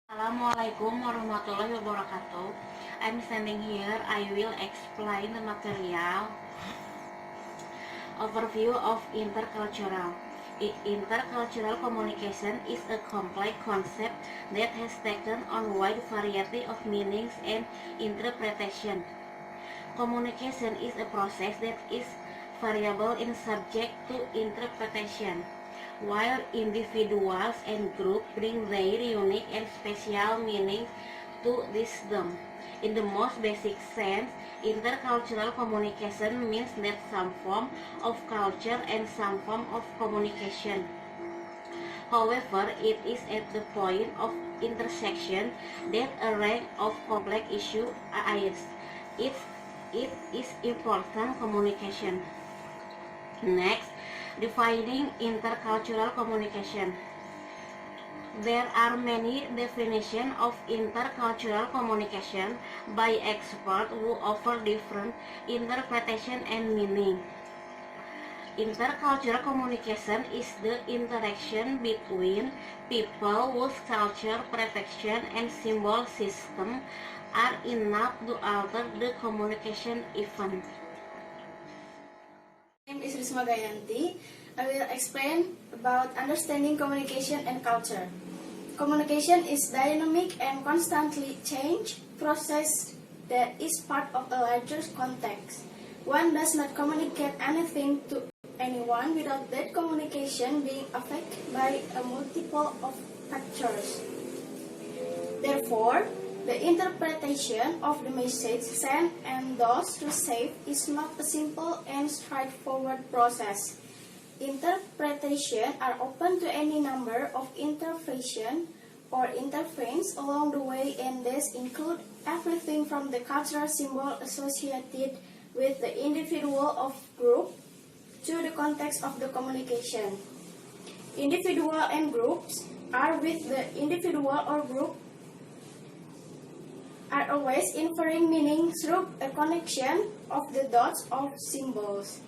Assalamualaikum warahmatullahi wabarakatuh. I'm standing here. I will explain the material overview of intercultural. Intercultural communication is a complex concept that has taken on a wide variety of meanings and interpretation. Communication is a process that is variable and subject to interpretation. While individuals and groups bring their unique and special meanings to wisdom. In the most basic sense, intercultural communication means that some form of culture and some form of communication. However, it is at the point of intersection that a range of complex issues arise. It, it is important communication. Next, defining intercultural communication. There are many definitions of intercultural communication by experts who offer different interpretation and meaning. Intercultural communication is the interaction between people whose culture, protection, and symbol system are enough to alter the communication event. My name is Risma Gayanti. I will explain about understanding communication and culture. Communication is dynamic and constantly changed process that is part of a larger context. One does not communicate anything to anyone without that communication being affected by a multiple of factors. Therefore, the interpretation of the message sent and those received is not a simple and straightforward process. Interpretations are open to any number of interpretations or interference along the way, and these include everything from the cultural symbol associated with the individual or group to the context of the communication. Individual and groups are with the individual or group are always inferring meaning through a connection of the dots of symbols.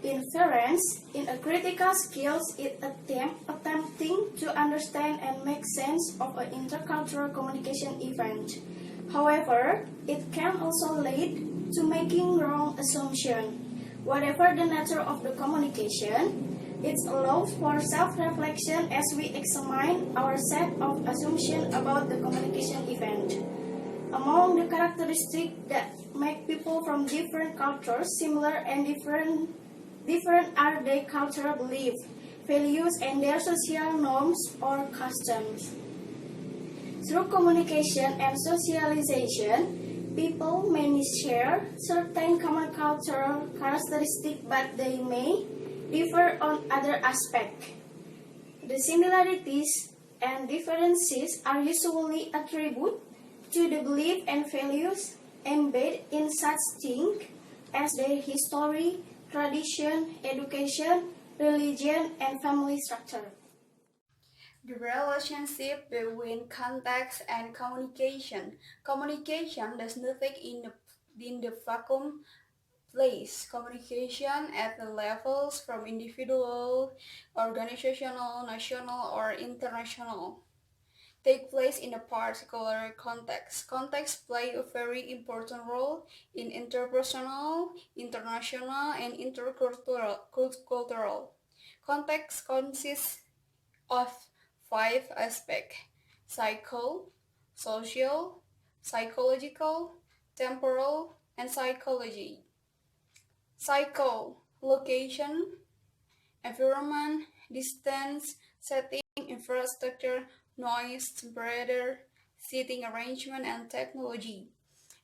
Inference in a critical skill is attempting to understand and make sense of an intercultural communication event. However, it can also lead to making wrong assumptions. Whatever the nature of the communication, it allows for self-reflection as we examine our set of assumptions about the communication event. Among the characteristics that make people from different cultures similar and different are their cultural beliefs, values, and their social norms or customs. Through communication and socialization, people may share certain common cultural characteristics, but they may differ on other aspects. The similarities and differences are usually attributed to the beliefs and values embedded in such things as their history, tradition, education, religion, and family structure. The relationship between context and communication. Communication does nothing in the vacuum place. Communication at the levels from individual, organizational, national, or international take place in a particular context. Context play a very important role in interpersonal, international, and intercultural. Context consists of 5 aspects: psycho, social, psychological, temporal, and psychology. Psycho, location, environment, distance, setting, infrastructure, noise, temperature, seating arrangement, and technology.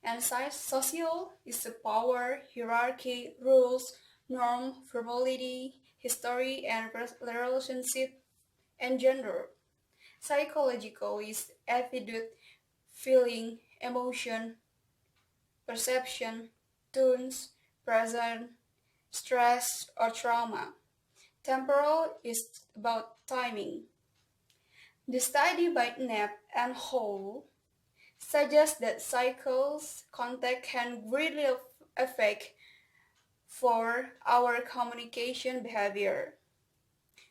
And social is the power, hierarchy, rules, norm, formality, history, and relationship, and gender. Psychological is attitude, feeling, emotion, perception, tunes, present, stress, or trauma. Temporal is about timing. The study by Knapp and Hall suggests that cycles contact can greatly affect for our communication behavior.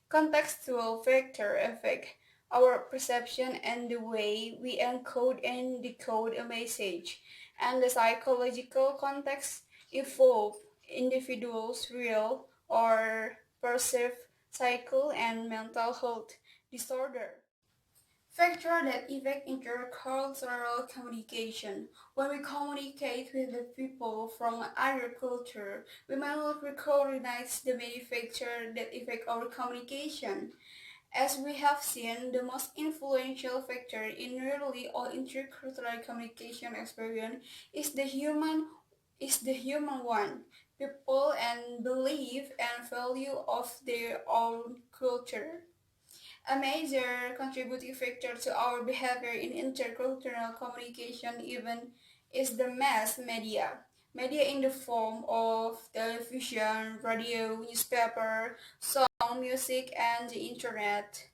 Contextual factor affect our perception and the way we encode and decode a message, and the psychological context evolve individuals' real or perceived cycle and mental health disorder. Factors that affect intercultural communication. When we communicate with the people from other culture, we may not recognize the many factors that affect our communication. As we have seen, the most influential factor in nearly all intercultural communication experience is the human one. People and belief and value of their own culture. A major contributing factor to our behavior in intercultural communication even is the mass media. Media in the form of television, radio, newspaper, song, music, and the internet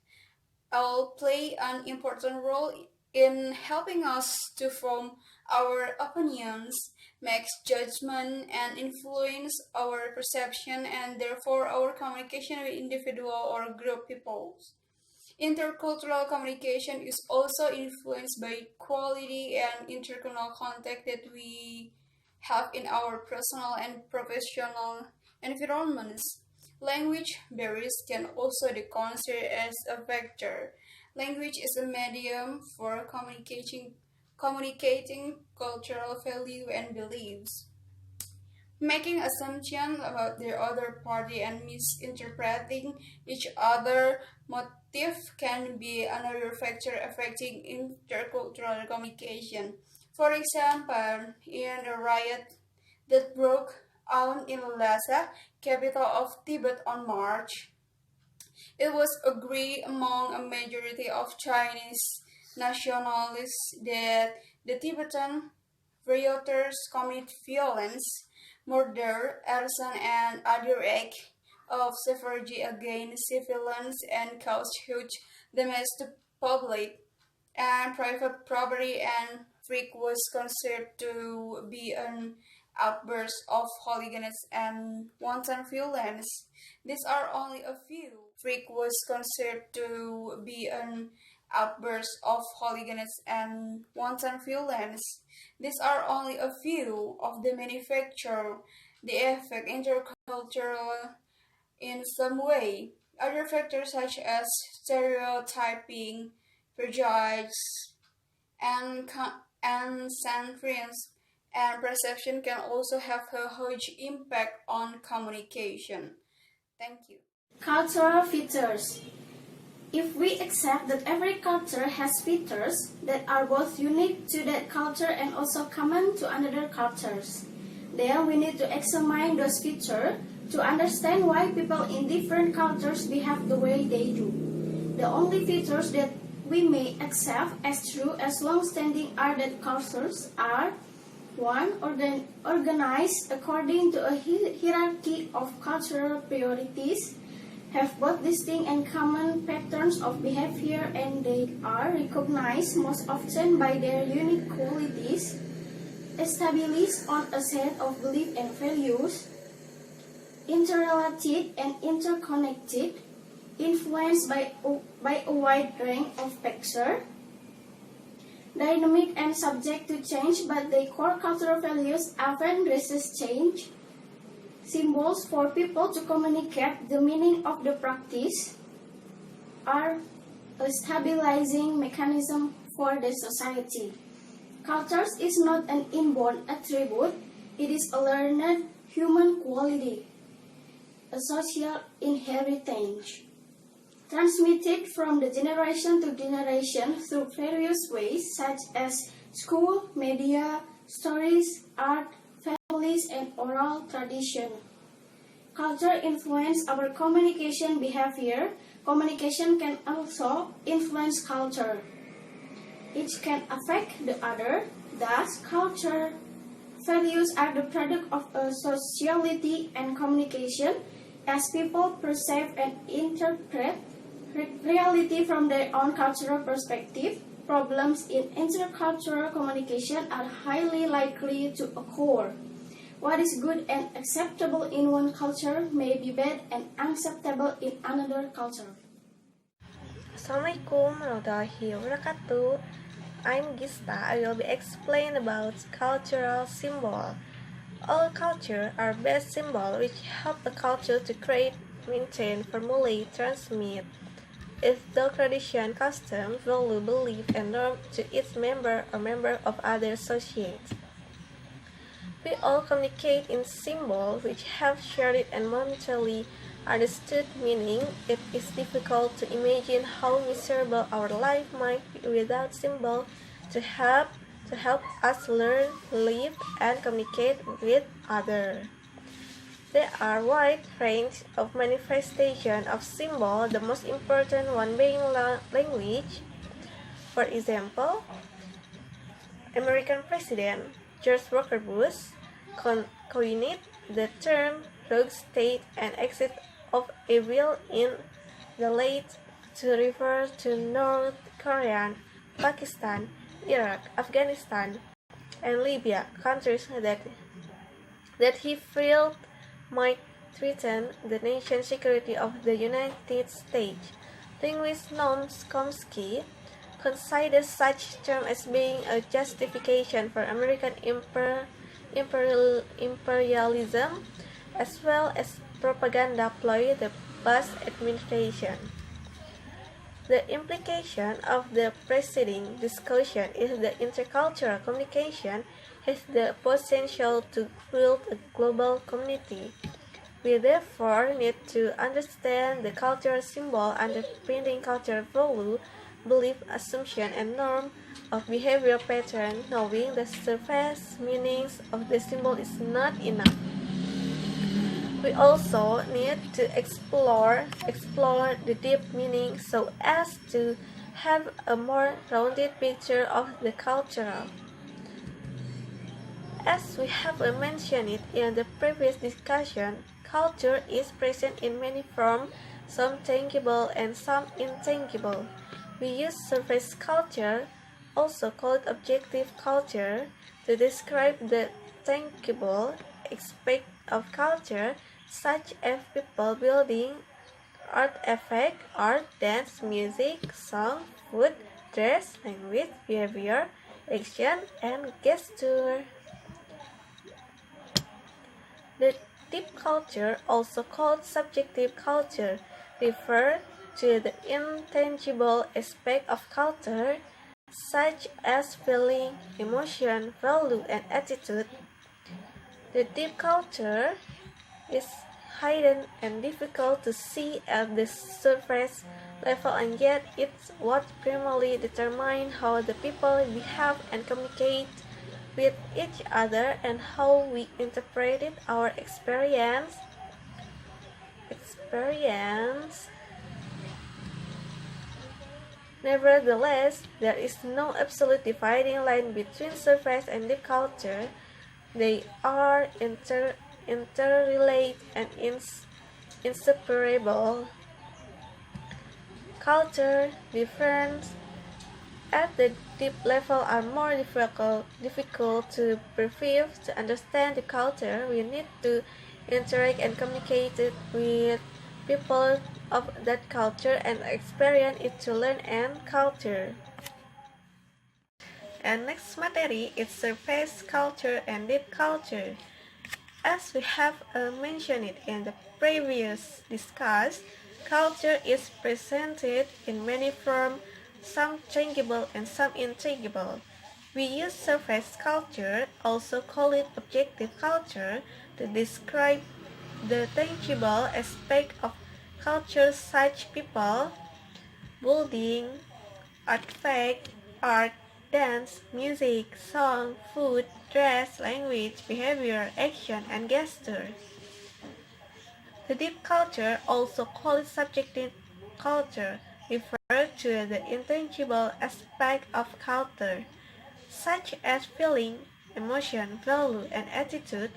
all play an important role in helping us to form our opinions, make judgment, and influence our perception and therefore our communication with individual or group people. Intercultural communication is also influenced by quality and intercultural contact that we have in our personal and professional environments. Language barriers can also be considered as a factor. Language is a medium for communicating cultural value and beliefs. Making assumptions about the other party and misinterpreting each other's motive can be another factor affecting intercultural communication. For example, in a riot that broke out in Lhasa, capital of Tibet on March, it was agreed among a majority of Chinese nationalists that the Tibetan rioters committed violence, murder, arson, and other acts of savagery against civilians and caused huge damage to public and private property, and freak was considered to be an outburst of hooligans and wanton violence. These are only a few. Freak was considered to be an outburst of hooligans and wanton violence. These are only a few of the many factors that affect intercultural in some way. Other factors such as stereotyping, prejudice, and centrism and perception can also have a huge impact on communication. Thank you. Cultural features. If we accept that every culture has features that are both unique to that culture and also common to another cultures, then we need to examine those features to understand why people in different cultures behave the way they do. The only features that we may accept as true as long-standing are that cultures are 1. Organized according to a hierarchy of cultural priorities, have both distinct and common patterns of behavior, and they are recognized most often by their unique qualities, established on a set of beliefs and values, interrelated and interconnected, influenced by a wide range of factors, dynamic and subject to change, but their core cultural values often resist change. Symbols for people to communicate the meaning of the practice are a stabilizing mechanism for the society. Cultures is not an inborn attribute, it is a learned human quality, a social inheritance, transmitted from the generation to generation through various ways such as school, media, stories, art, families, and oral tradition. Culture influences our communication behavior. Communication can also influence culture. Each can affect the other. Thus, culture values are the product of a sociality and communication as people perceive and interpret reality from their own cultural perspective. Problems in intercultural communication are highly likely to occur. What is good and acceptable in one culture may be bad and unacceptable in another culture. Assalamualaikum warahmatullahi wabarakatuh. I'm Gista. I will be explaining about cultural symbol. All culture are best symbol which help a culture to create, maintain, formulate, transmit its tradition, custom, value, belief, and norm to its member or member of other associates. We all communicate in symbols which have shared and momentarily understood meaning. It is difficult to imagine how miserable our life might be without symbol to help us learn, live, and communicate with others. There are a wide range of manifestation of symbol, the most important one being language. For example, American President George Walker Bush coined the term rogue state and axis of evil in the late to refer to North Korea, Pakistan, Iraq, Afghanistan, and Libya, countries that he felt might threaten the nation's security of the United States. Linguist Noam Chomsky considers such term as being a justification for American imperialism as well as propaganda ploy the Bush administration. The implication of the preceding discussion is that intercultural communication has the potential to build a global community. We therefore need to understand the cultural symbol underpinning cultural value, belief, assumption, and norm of behavior pattern. Knowing the surface meanings of the symbol is not enough. We also need to explore the deep meaning so as to have a more rounded picture of the cultural. As we have mentioned it in the previous discussion, culture is present in many forms, some tangible and some intangible. We use surface culture, also called objective culture, to describe the tangible aspect of culture, such as people, building, artifact, art, dance, music, song, food, dress, language, behavior, action, and gesture. The deep culture, also called subjective culture, refers to the intangible aspect of culture, such as feeling, emotion, value, and attitude. The deep culture is hidden and difficult to see at the surface level, and yet it's what primarily determines how the people behave and communicate with each other and how we interpret our experience. Nevertheless, there is no absolute dividing line between surface and deep culture. They are interrelated and inseparable. Culture differences at the deep level are more difficult to perceive. To understand the culture, we need to interact and communicate with people of that culture and experience it to learn and culture. And next material is surface culture and deep culture. As we have mentioned it in the previous discuss, culture is presented in many forms, some tangible and some intangible. We use surface culture, also call it objective culture, to describe the tangible aspect of culture, such people, building, artifact, art, dance, music, song, food, dress, language, behavior, action, and gesture. The deep culture, also called subjective culture, refers to the intangible aspect of culture, such as feeling, emotion, value, and attitude.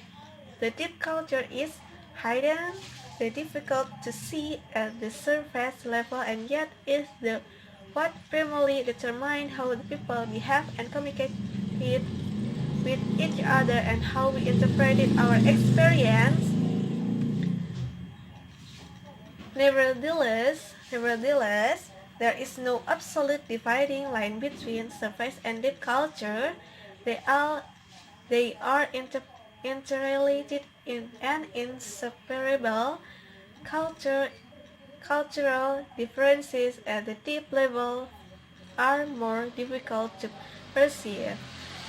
The deep culture is hidden, difficult to see at the surface level, and yet is the what primarily determines how the people behave and communicate with each other and how we interpret our experience. Nevertheless, There is no absolute dividing line between surface and deep culture. They are interrelated in and inseparable. Cultural differences at the deep level are more difficult to perceive.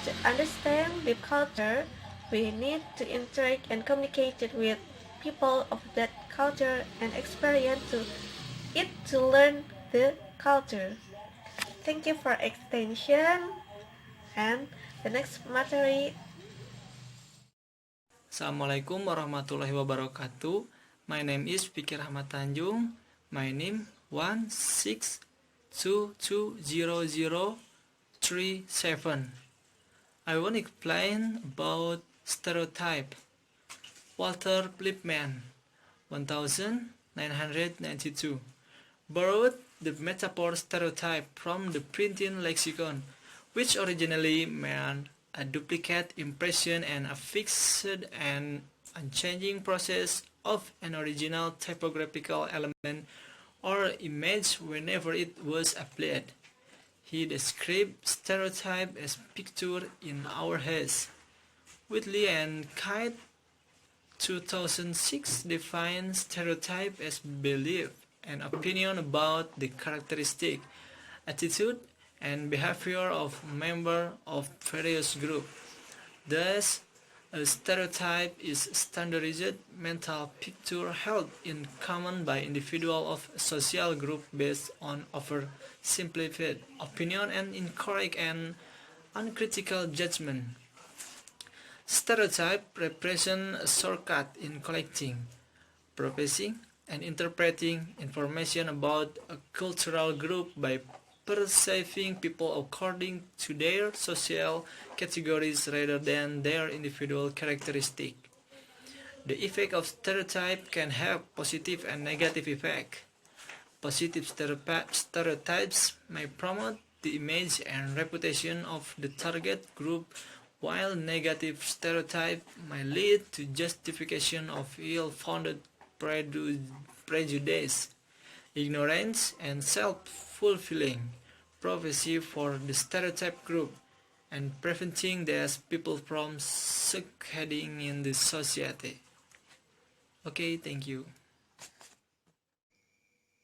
To understand deep culture, we need to interact and communicate with people of that culture and experience it to learn the culture. Thank you for extension. And the next material. Assalamualaikum warahmatullahi wabarakatuh. My name is Vicky Rahmat. My name 162200037. I want to explain about stereotype. Walter Lippmann, 1992, borrowed the metaphor stereotype from the printing lexicon, which originally meant a duplicate impression and a fixed and unchanging process of an original typographical element or image whenever it was applied. He described stereotype as picture in our heads. Whitley and Kite 2006 defines stereotype as belief and opinion about the characteristic, attitude, and behavior of members of various groups. Thus, a stereotype is standardized mental picture held in common by individuals of a social group based on oversimplified opinion and incorrect and uncritical judgment. Stereotype represent a shortcut in collecting, processing, and interpreting information about a cultural group by perceiving people according to their social categories rather than their individual characteristics. The effect of stereotype can have positive and negative effect. Positive stereotypes may promote the image and reputation of the target group, while negative stereotype may lead to justification of ill-founded prejudice, ignorance, and self-fulfilling prophecy for the stereotype group, and preventing these people from succeeding in the society. Okay, thank you.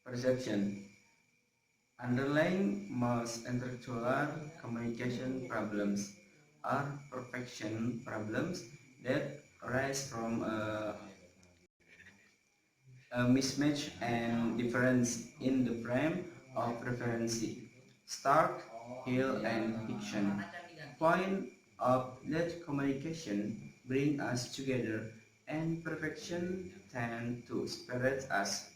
Perception. Underlying most intercultural communication problems are perception problems that arise from a mismatch and difference in the frame of reference. Stark, Hill, and Fiction point out that communication brings us together and perfection tends to separate us.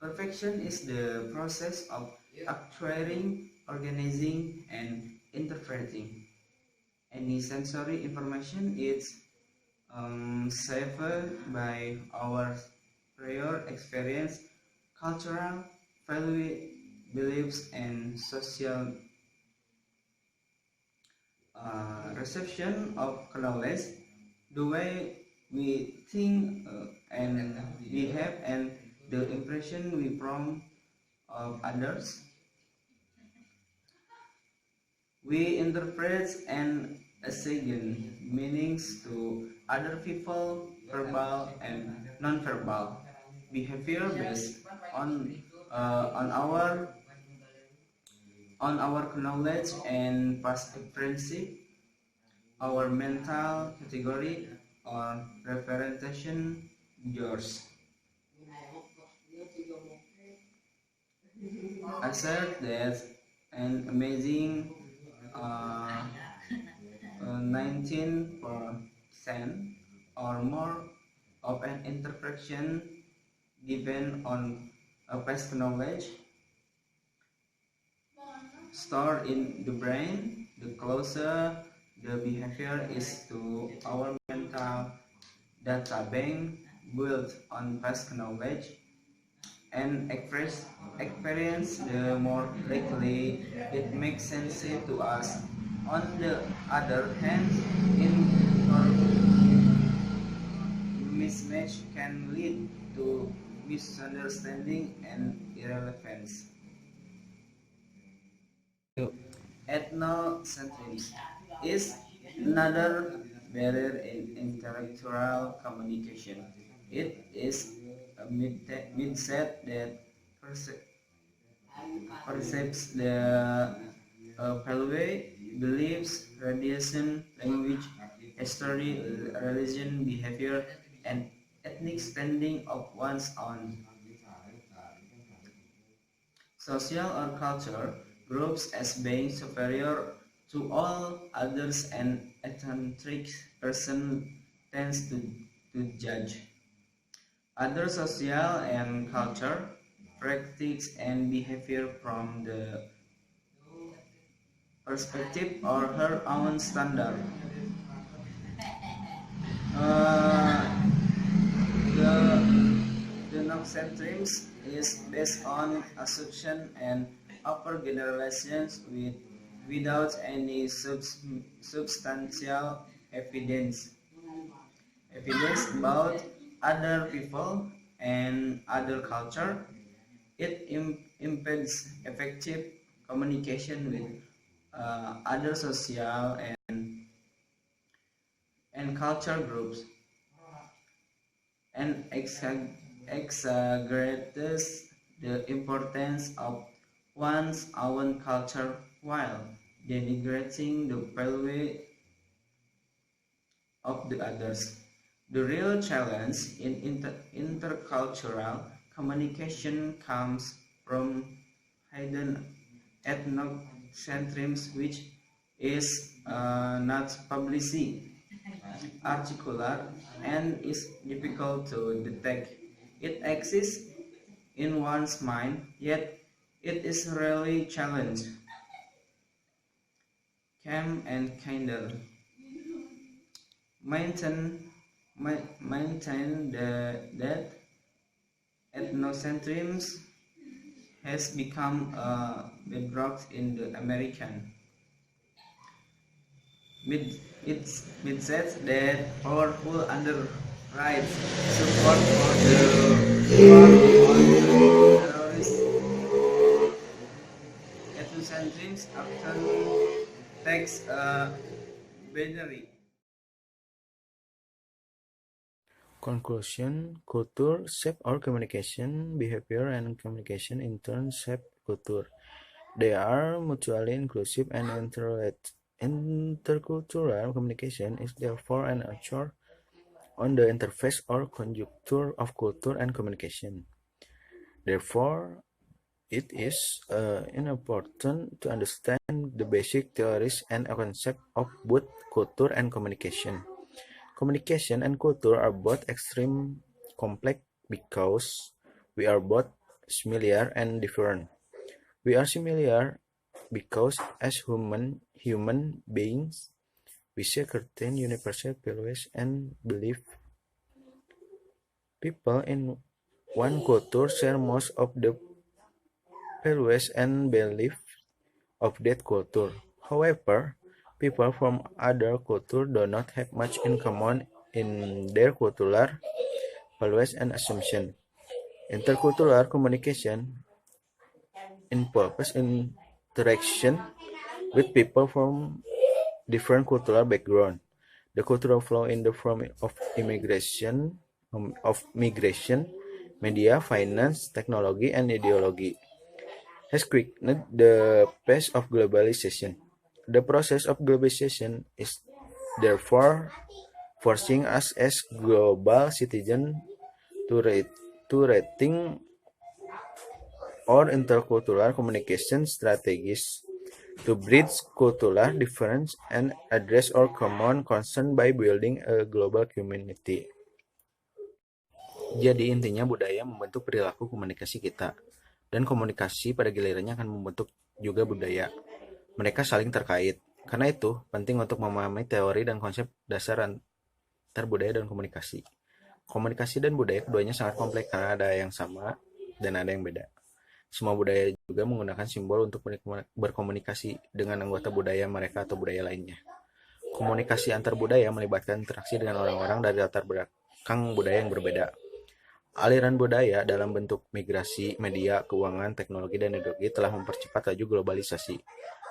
Perfection is the process of acquiring, organizing, and interpreting any sensory information. Is shaped by our prior experience, cultural value, beliefs, and social reception of knowledge. The way we think and behave, and the impression we form of others. We interpret and assign meanings to other people, verbal and non-verbal behavior based on our knowledge and past experience, our mental category or representation yours. Assert that an amazing 19% or more of an interpretation given on a past knowledge stored in the brain. The closer the behavior is to our mental data bank built on past knowledge and experience, the more likely it makes sense to us. On the other hand, mismatch can lead to misunderstanding and irrelevance. Ethnocentrism is another barrier in intellectual communication. It is a mindset that perceives the value, beliefs, tradition, language, history, religion, behavior, and ethnic standing of one's own social or culture groups as being superior to all others, and eccentric person tends to judge other social and culture practice and behavior from the perspective or her own standard. Uh, the Genocentrism is based on assumption and upper generalizations without any substantial evidence about other people and other culture. It impedes effective communication with other social and culture groups, and exaggerates the importance of one's own culture while denigrating the value of the others. The real challenge in intercultural communication comes from hidden ethnocentrism, which is not publicly articulate and is difficult to detect. It exists in one's mind, yet it is rarely challenged. Cam and Kindle maintain that ethnocentrism has become a bedrock in the American its mindset that powerful underwrites support for the war on terrorists. Ethnocentrism often takes a binary. Conclusion: culture shape our communication behavior, and communication in turn shape culture. They are mutually inclusive, and intercultural communication is therefore an actor on the interface or conjuncture of culture and communication. Therefore, it is important to understand the basic theories and concepts of both culture and communication. Communication and culture are both extremely complex because we are both similar and different. We are similar because as human beings, we share certain universal values and beliefs. People in one culture share most of the values and beliefs of that culture. However, people from other cultures do not have much in common in their cultural values and assumptions. Intercultural communication involves interaction with people from different cultural backgrounds. The cultural flow in the form of migration, media, finance, technology, and ideology has quickened the pace of globalization. The process of globalization is therefore forcing us as global citizens to rethink our intercultural communication strategies to bridge cultural difference and address our common concern by building a global community. Jadi intinya budaya membentuk perilaku komunikasi kita, dan komunikasi pada gilirannya akan membentuk juga budaya. Mereka saling terkait. Karena itu, penting untuk memahami teori dan konsep dasar antar budaya dan komunikasi. Komunikasi dan budaya keduanya sangat kompleks karena ada yang sama dan ada yang beda. Semua budaya juga menggunakan simbol untuk berkomunikasi dengan anggota budaya mereka atau budaya lainnya. Komunikasi antar budaya melibatkan interaksi dengan orang-orang dari latar belakang budaya yang berbeda. Aliran budaya dalam bentuk migrasi, media, keuangan, teknologi, dan ideologi telah mempercepat laju globalisasi.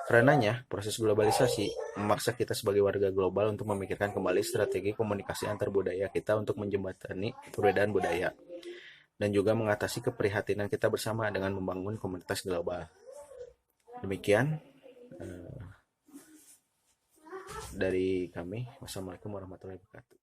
Karenanya, proses globalisasi memaksa kita sebagai warga global untuk memikirkan kembali strategi komunikasi antar budaya kita untuk menjembatani perbedaan budaya, dan juga mengatasi keprihatinan kita bersama dengan membangun komunitas global. Demikian dari kami. Wassalamualaikum warahmatullahi wabarakatuh.